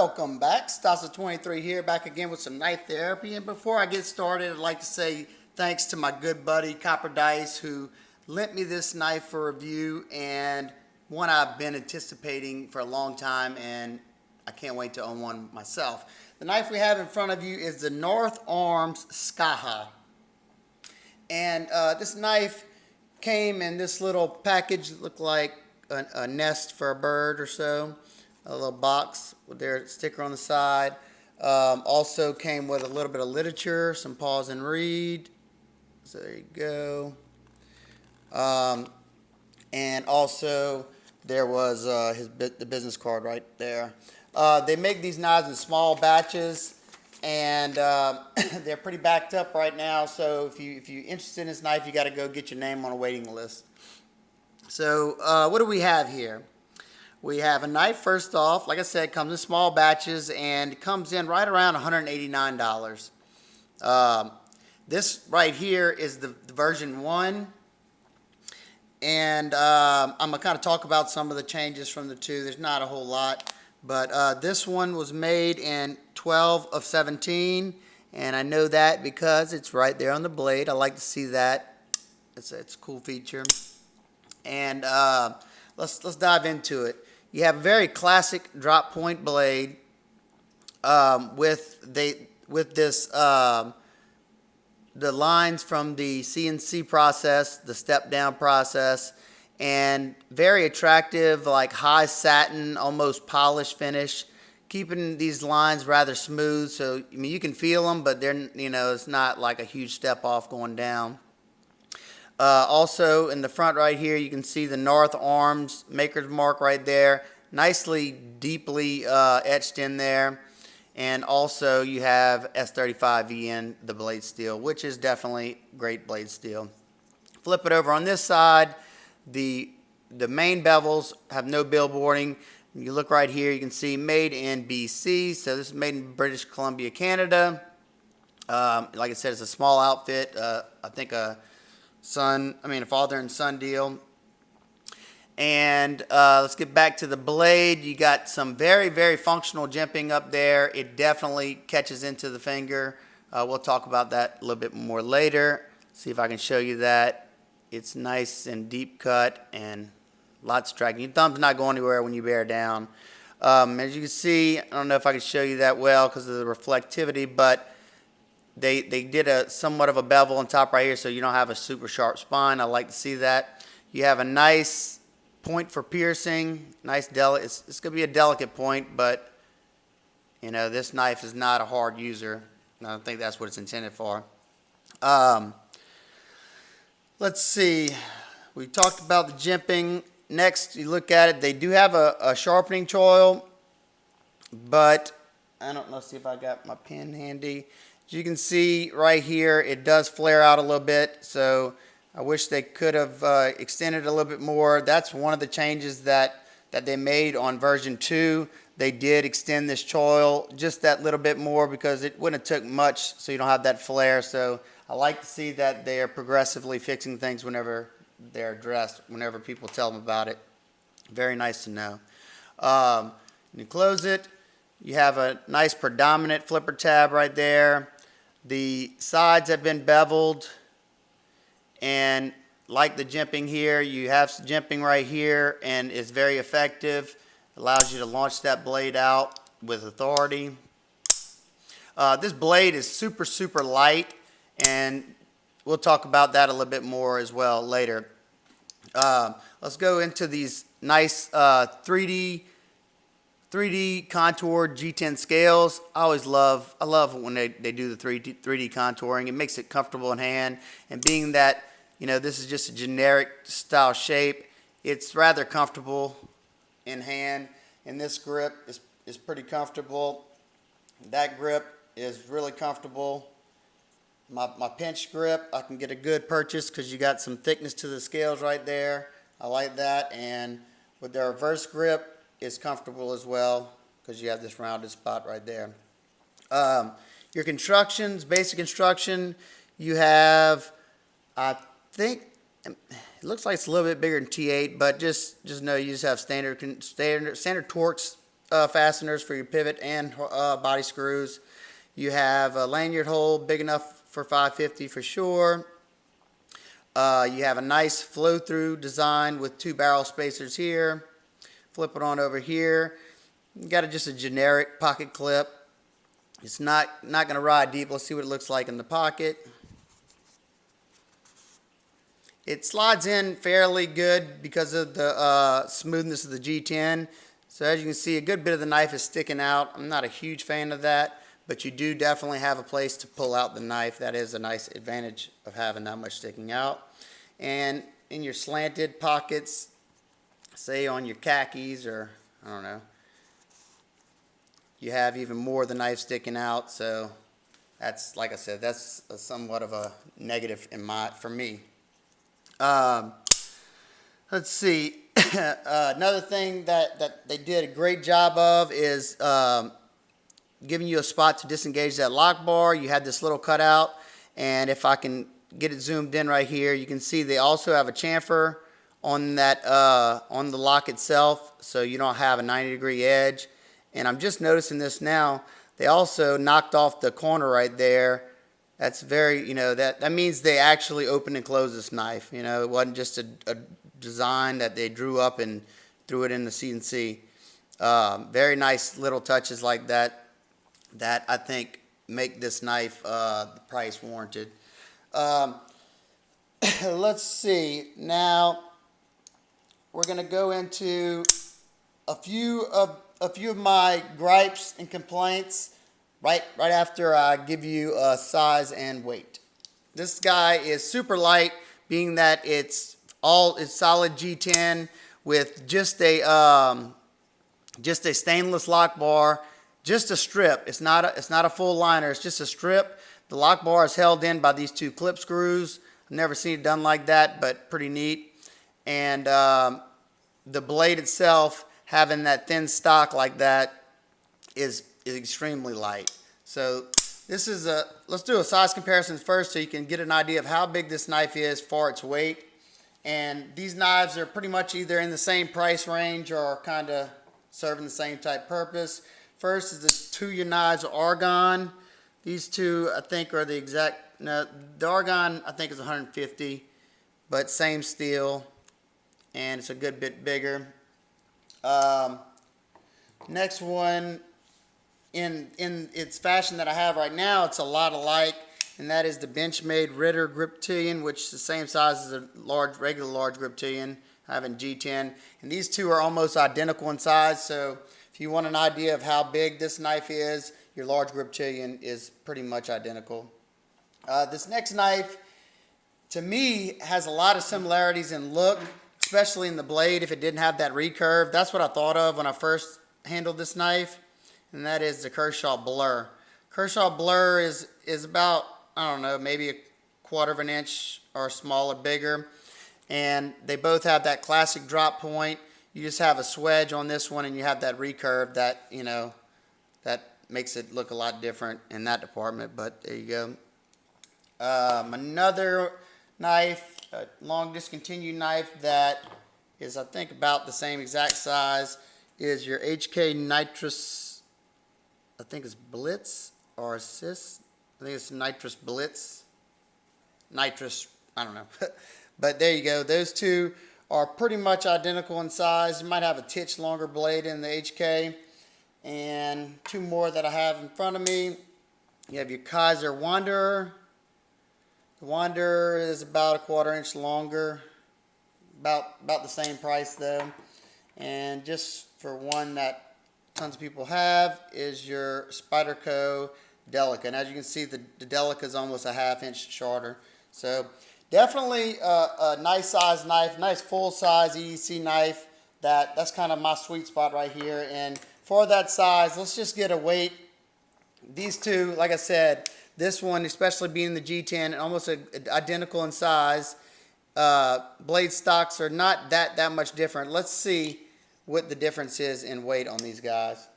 Welcome back. Stasa23 here, back again with some knife therapy. And before I get started, I'd like to say thanks to my good buddy Copper Dice, who lent me this knife for review, and one I've been anticipating for a long time, and I can't wait to own one myself. The knife we have in front of you is the North Arms Skaha. And this knife came in this little package that looked like a nest for a bird or so. A little box with their sticker on the side. Also came with a little bit of literature, some pause and read. So there you go. And also there was the business card right there. They make these knives in small batches, and they're pretty backed up right now. So if you're interested in this knife, you got to go get your name on a waiting list. So what do we have here? We have a knife, first off, like I said, comes in small batches, and it comes in right around $189. This right here is the version 1, and I'm going to kind of talk about some of the changes from the 2. There's not a whole lot, but this one was made in 12 of 17, and I know that because it's right there on the blade. I like to see that. It's a cool feature. And let's dive into it. You have a very classic drop point blade with this the lines from the CNC process, the step down process, and very attractive, like high satin, almost polished finish, keeping these lines rather smooth. So I mean, you can feel them, but they're, it's not like a huge step off going down. Also in the front right here, you can see the North Arms maker's mark right there, nicely deeply etched in there. And also you have S35V in the blade steel, which is definitely great blade steel. Flip it over on this side, the main bevels have no billboarding. You look right here, you can see made in BC, so this is made in British Columbia, Canada. Like I said, it's a small outfit. I think a father and son deal. And let's get back to the blade. You got some very, very functional jimping up there. It definitely catches into the finger. We'll talk about that a little bit more later. See if I can show you that. It's nice and deep cut and lots of tracking. Your thumb's not going anywhere when you bear down. As you can see, I don't know if I can show you that well because of the reflectivity, but they did a somewhat of a bevel on top right here, so you don't have a super sharp spine. I like to see that. You have a nice point for piercing. Nice it's going to be a delicate point, but this knife is not a hard user. I don't think that's what it's intended for. Let's see. We talked about the jimping. Next, you look at it. They do have a sharpening choil, but I don't know. See if I got my pen handy. As you can see right here, it does flare out a little bit, so I wish they could have extended a little bit more. That's one of the changes that they made on version 2. They did extend this choil just that little bit more because it wouldn't have took much, so you don't have that flare. So I like to see that they are progressively fixing things whenever they're addressed, whenever people tell them about it. Very nice to know. You close it. You have a nice predominant flipper tab right there. The sides have been beveled, and like the jimping here, you have some jimping right here, and it's very effective. Allows you to launch that blade out with authority. This blade is super, super light, and we'll talk about that a little bit more as well later. Let's go into these nice 3D contoured G10 scales. I love when they do the 3D contouring. It makes it comfortable in hand, and being that this is just a generic style shape, it's rather comfortable in hand. And this grip is pretty comfortable. That grip is really comfortable. My pinch grip, I can get a good purchase because you got some thickness to the scales right there. I like that. And with the reverse grip, it's comfortable as well because you have this rounded spot right there. Your constructions, basic construction, you have, I think, it looks like it's a little bit bigger than T8, but just know you just have standard torques fasteners for your pivot and body screws. You have a lanyard hole big enough for 550 for sure. You have a nice flow-through design with 2 barrel spacers here. Flip it on over here. You got just a generic pocket clip. It's not going to ride deep. Let's see what it looks like in the pocket. It slides in fairly good because of the smoothness of the G10. So as you can see, a good bit of the knife is sticking out. I'm not a huge fan of that, but you do definitely have a place to pull out the knife. That is a nice advantage of having that much sticking out. And in your slanted pockets, say on your khakis or I don't know, you have even more of the knife sticking out. So that's, like I said, that's somewhat of a negative for me. Let's see. Another thing that they did a great job of is giving you a spot to disengage that lock bar. You had this little cutout, and if I can get it zoomed in right here, you can see they also have a chamfer on that on the lock itself, so you don't have a 90-degree edge. And I'm just noticing this now. They also knocked off the corner right there. That's very, that means they actually opened and closed this knife. It wasn't just a design that they drew up and threw it in the CNC. Very nice little touches like that I think make this knife the price warranted. Let's see. Now we're going to go into a few of my gripes and complaints right after I give you size and weight. This guy is super light, being that it's solid G10 with just a stainless lock bar, just a strip. It's not a full liner. It's just a strip. The lock bar is held in by these 2 clip screws. I've never seen it done like that, but pretty neat. And the blade itself, having that thin stock like that, is extremely light. So this is let's do a size comparison first so you can get an idea of how big this knife is for its weight. And these knives are pretty much either in the same price range or kind of serving the same type purpose. First is the Tuya knives, Argon. These two I think are the exact, no, the Argon I think is 150, but same steel, and it's a good bit bigger. Next one, in its fashion that I have right now, it's a lot alike, and that is the Benchmade Ritter Grip Tillion, which is the same size as a regular large grip Tillion I have in G10. And these two are almost identical in size, so if you want an idea of how big this knife is, your large grip Tillion is pretty much identical. This next knife, to me, has a lot of similarities in look, especially in the blade if it didn't have that recurve. That's what I thought of when I first handled this knife, and that is the Kershaw Blur. Kershaw Blur is about, I don't know, maybe a 1/4 of an inch or smaller, bigger, and they both have that classic drop point. You just have a swedge on this one, and you have that recurve that, that makes it look a lot different in that department, but there you go. Another knife, a long discontinued knife that is, I think, about the same exact size, is your HK Nitrous, I think it's Blitz or Assist. I think it's Nitrous Blitz. Nitrous, I don't know. But there you go. Those two are pretty much identical in size. You might have a titch longer blade in the HK. And 2 more that I have in front of me. You have your Kaiser Wanderer. The Wanderer is about a 1/4 inch longer. About the same price though. And just for one that tons of people have is your Spyderco Delica. And as you can see, the Delica is almost a 1/2 inch shorter. So definitely a nice size knife, nice full size EDC knife. That's kind of my sweet spot right here. And for that size, let's just get a weight. These two, like I said, this one, especially being the G10, almost identical in size. Blade stocks are not that much different. Let's see what the difference is in weight on these guys.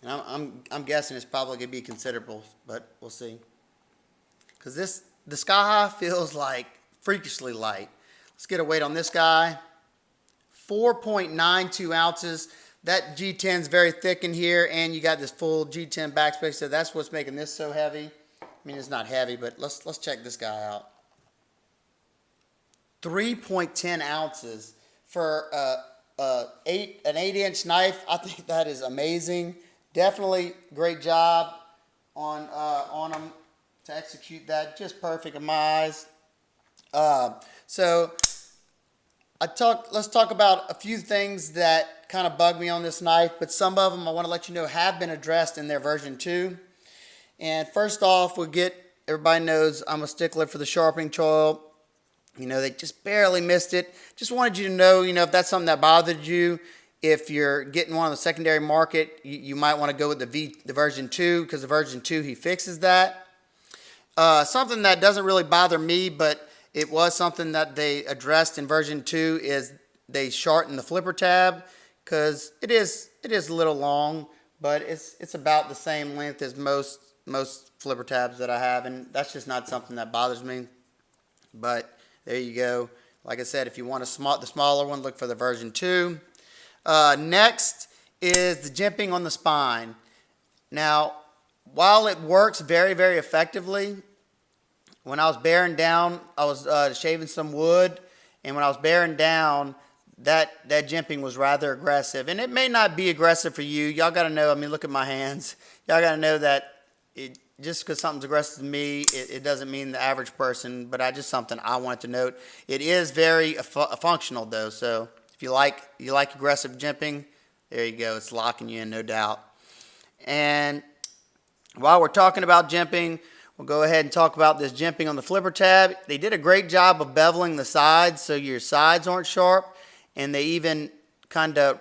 And I'm guessing it's probably going to be considerable, but we'll see. Because the Skaha feels like freakishly light. Let's get a weight on this guy. 4.92 ounces. that G10 is very thick in here, and you got this full G10 backspace, so that's what's making this so heavy. I mean, it's not heavy, but let's check this guy out. 3.10 ounces for an 8-inch knife. I think that is amazing. Definitely great job on them to execute that. Just perfect in my eyes. So let's talk about a few things that kind of bug me on this knife, but some of them I want to let you know have been addressed in their version 2. And first off, everybody knows I'm a stickler for the sharpening choil. You know, they just barely missed it. Just wanted you to know, if that's something that bothered you, if you're getting one on the secondary market, you might want to go with the version 2, because the version 2, he fixes that. Something that doesn't really bother me, but it was something that they addressed in version 2, is they shortened the flipper tab, because it is a little long, but it's about the same length as most flipper tabs that I have, and that's just not something that bothers me. But there you go. Like I said, if you want the smaller one, look for the version 2. Next is the jimping on the spine. Now, while it works very, very effectively, when I was bearing down, I was shaving some wood, and when I was bearing down, that jimping was rather aggressive. And it may not be aggressive for you. Y'all got to know, I mean, look at my hands. Y'all got to know that just because something's aggressive to me, it doesn't mean the average person, but just something I wanted to note. It is very functional, though, so if you like aggressive jimping, there you go. It's locking you in, no doubt. And while we're talking about jimping, we'll go ahead and talk about this jimping on the flipper tab. They did a great job of beveling the sides so your sides aren't sharp, and they even kind of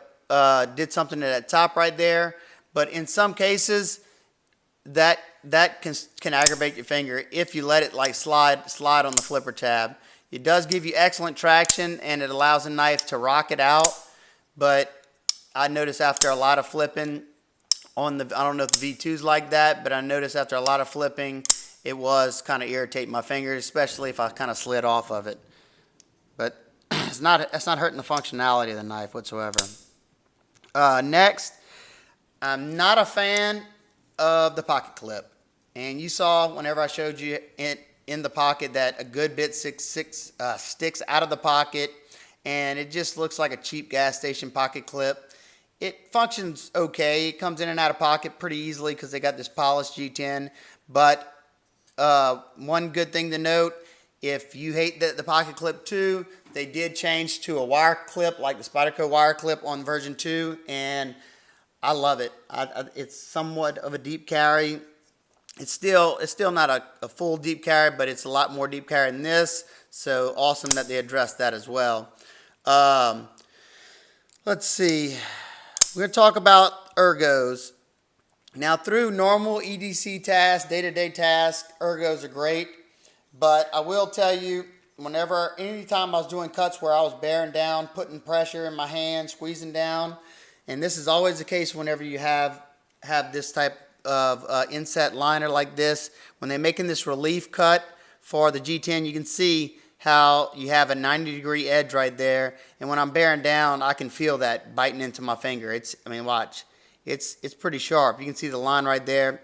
did something at that top right there. But in some cases, that can aggravate your finger if you let it like slide on the flipper tab. It does give you excellent traction, and it allows the knife to rock it out. But I noticed after a lot of flipping I don't know if the V2's like that, but I noticed after a lot of flipping, it was kind of irritating my fingers, especially if I kind of slid off of it. But it's not hurting the functionality of the knife whatsoever. Next, I'm not a fan of the pocket clip, and you saw whenever I showed you in the pocket that a good bit sticks out of the pocket, and it just looks like a cheap gas station pocket clip. It functions okay. It comes in and out of pocket pretty easily because they got this polished G10. But one good thing to note, if you hate the pocket clip too, they did change to a wire clip like the Spyderco wire clip on version 2, and I love it. It's somewhat of a deep carry. It's still not a full deep carry, but it's a lot more deep carry than this. So awesome that they addressed that as well. Let's see. We're going to talk about ergos. Now, through normal EDC tasks, day-to-day tasks, ergos are great. But I will tell you, anytime I was doing cuts where I was bearing down, putting pressure in my hand, squeezing down, and this is always the case whenever you have this type of inset liner like this. When they're making this relief cut for the G10, you can see how you have a 90-degree edge right there. And when I'm bearing down, I can feel that biting into my finger. Watch. It's pretty sharp. You can see the line right there.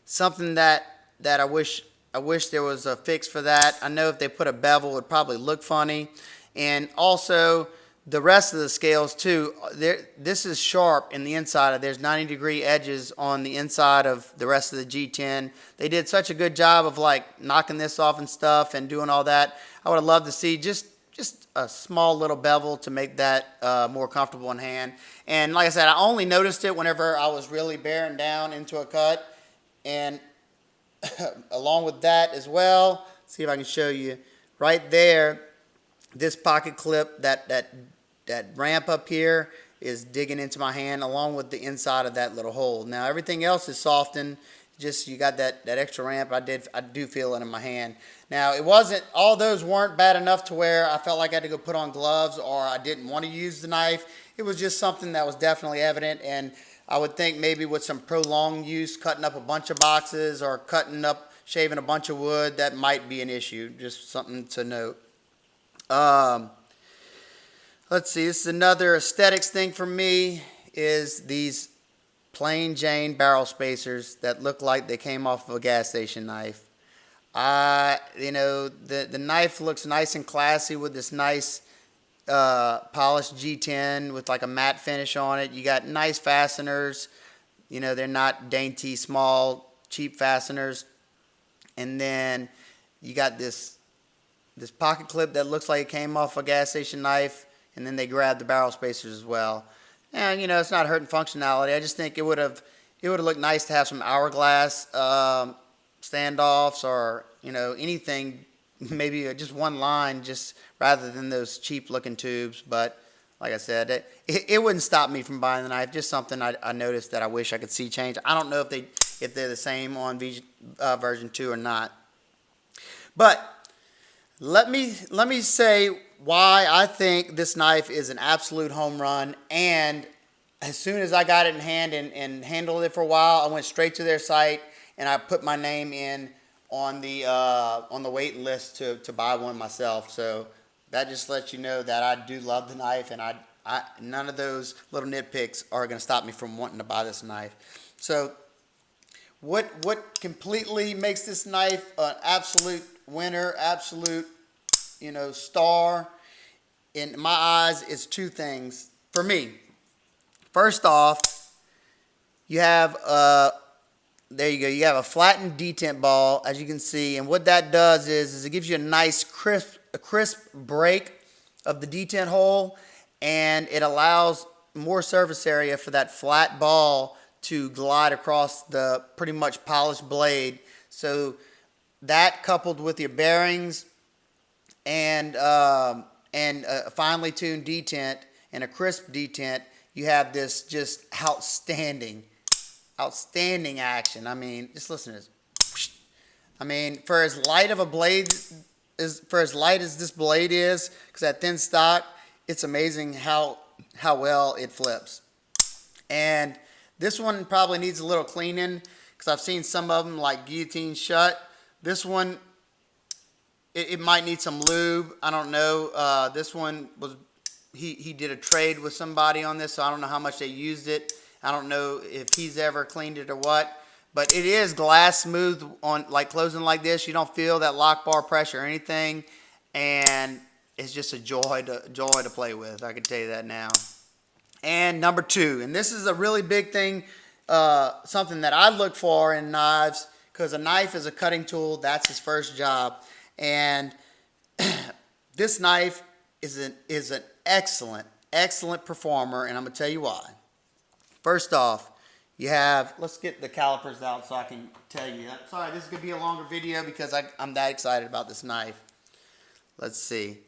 Something that I wish there was a fix for that. I know if they put a bevel, it would probably look funny. And also, the rest of the scales too, this is sharp in the inside. There's 90-degree edges on the inside of the rest of the G10. They did such a good job of like knocking this off and stuff and doing all that. I would have loved to see just a small little bevel to make that more comfortable in hand. And like I said, I only noticed it whenever I was really bearing down into a cut. And along with that as well, see if I can show you right there. This pocket clip, that ramp up here is digging into my hand along with the inside of that little hole. Now everything else is softened, just you got that extra ramp. I do feel it in my hand. Now all those weren't bad enough to where I felt like I had to go put on gloves or I didn't want to use the knife. It was just something that was definitely evident, and I would think maybe with some prolonged use, cutting up a bunch of boxes or shaving a bunch of wood, that might be an issue. Just something to note. Let's see, this is another aesthetics thing for me. is these plain Jane barrel spacers that look like they came off of a gas station knife. The knife looks nice and classy with this nice polished G10 with like a matte finish on it. You got nice fasteners. They're not dainty, small, cheap fasteners. And then you got this pocket clip that looks like it came off a gas station knife, and then they grabbed the barrel spacers as well. And it's not hurting functionality. I just think it would have looked nice to have some hourglass standoffs or anything, maybe just one line, just rather than those cheap looking tubes. But like I said, it wouldn't stop me from buying the knife. Just something I noticed that I wish I could see change. I don't know if they're the same on version 2 or not. But let me say why I think this knife is an absolute home run. And as soon as I got it in hand and handled it for a while, I went straight to their site and I put my name in on the waiting list to buy one myself. So that just lets you know that I do love the knife, and I none of those little nitpicks are going to stop me from wanting to buy this knife. So what completely makes this knife an absolute winner, absolute star in my eyes is two things for me. First off, you have there you go. You have a flattened detent ball, as you can see, and what that does is it gives you a nice crisp break of the detent hole, and it allows more surface area for that flat ball to glide across the pretty much polished blade. So that, coupled with your bearings and a finely tuned detent and a crisp detent, you have this just outstanding action. I mean, just listen to this. I mean, for as light of a blade for as light as this blade is, because that thin stock, it's amazing how well it flips. And this one probably needs a little cleaning, because I've seen some of them like guillotine shut. This one, it might need some lube. I don't know. This one was, he did a trade with somebody on this, so I don't know how much they used it. I don't know if he's ever cleaned it or what. But it is glass smooth on like closing like this. You don't feel that lock bar pressure or anything, and it's just a joy to play with. I can tell you that now. And number two, and this is a really big thing, something that I look for in knives, because a knife is a cutting tool. That's its first job, and this knife is an excellent performer, and I'm gonna tell you why. First off, you have, let's get the calipers out so I can tell you. Sorry, this is going to be a longer video because I'm that excited about this knife. Let's see.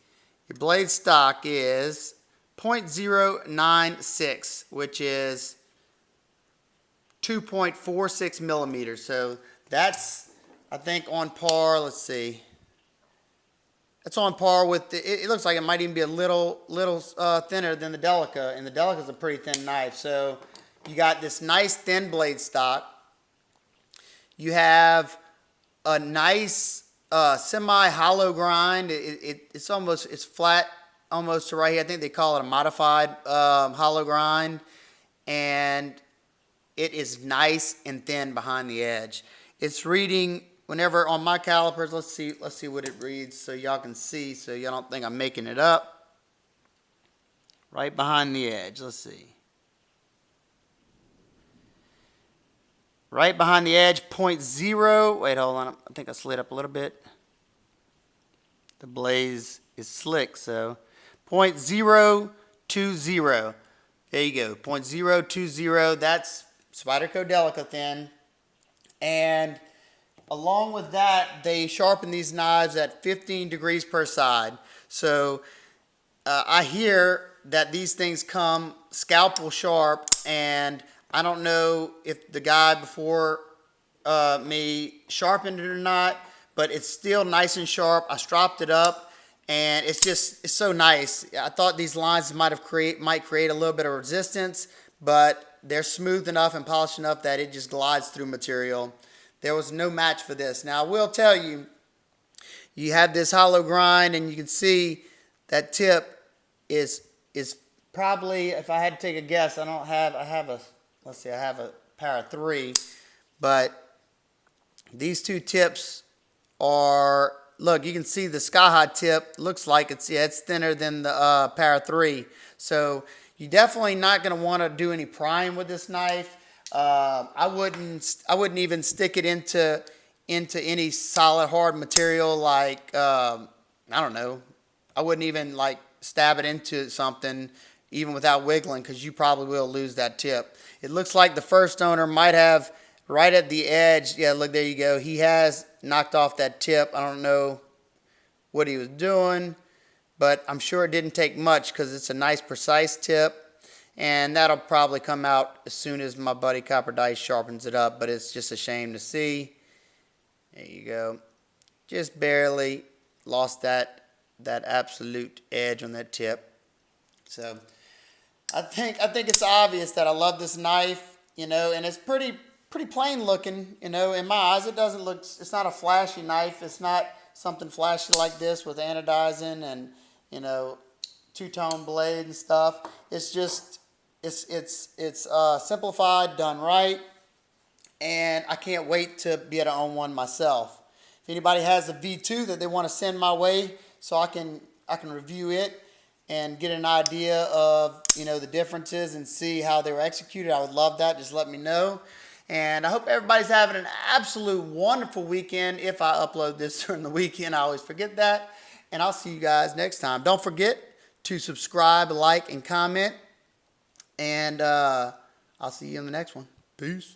Your blade stock is 0.096, which is 2.46 millimeters. So that's, I think, on par. Let's see. That's on par with it looks like it might even be a little thinner than the Delica, and the Delica is a pretty thin knife. So you got this nice thin blade stock. You have a nice semi-hollow grind. It's flat almost to right here. I think they call it a modified hollow grind, and it is nice and thin behind the edge. It's reading whenever on my calipers. Let's see what it reads so y'all can see, so y'all don't think I'm making it up. Right behind the edge. Let's see. Right behind the edge, 0.0. Wait, hold on. I think I slid up a little bit. The blaze is slick, so 0.020. There you go, 0.020. That's Spyderco Delica thin. And along with that, they sharpen these knives at 15 degrees per side. So I hear that these things come scalpel sharp, and I don't know if the guy before me sharpened it or not, but it's still nice and sharp. I stropped it up, and it's so nice. I thought these lines might create a little bit of resistance, but they're smooth enough and polished enough that it just glides through material. There was no match for this. Now, I will tell you, you have this hollow grind, and you can see that tip is probably, if I had to take a guess, I have a, let's see, I have a pair of 3, but these 2 tips are, look, you can see the Skaha tip looks like it's thinner than the pair of 3. So you're definitely not going to want to do any prying with this knife. I wouldn't even stick it into any solid hard material like I don't know. I wouldn't even like stab it into something even without wiggling, because you probably will lose that tip. It looks like the first owner might have right at the edge. Yeah, look, there you go. He has knocked off that tip. I don't know what he was doing, but I'm sure it didn't take much because it's a nice precise tip. And that'll probably come out as soon as my buddy Copper Dice sharpens it up, but it's just a shame to see. There you go. Just barely lost that absolute edge on that tip. So I think it's obvious that I love this knife, and it's pretty plain looking, in my eyes. It doesn't look, it's not a flashy knife. It's not something flashy like this with anodizing and, two-tone blade and stuff. It's just, it's simplified, done right, and I can't wait to be able to own one myself. If anybody has a V2 that they want to send my way so I can review it and get an idea of, the differences and see how they were executed, I would love that. Just let me know. And I hope everybody's having an absolute wonderful weekend. If I upload this during the weekend, I always forget that. And I'll see you guys next time. Don't forget to subscribe, like, and comment. And I'll see you in the next one. Peace.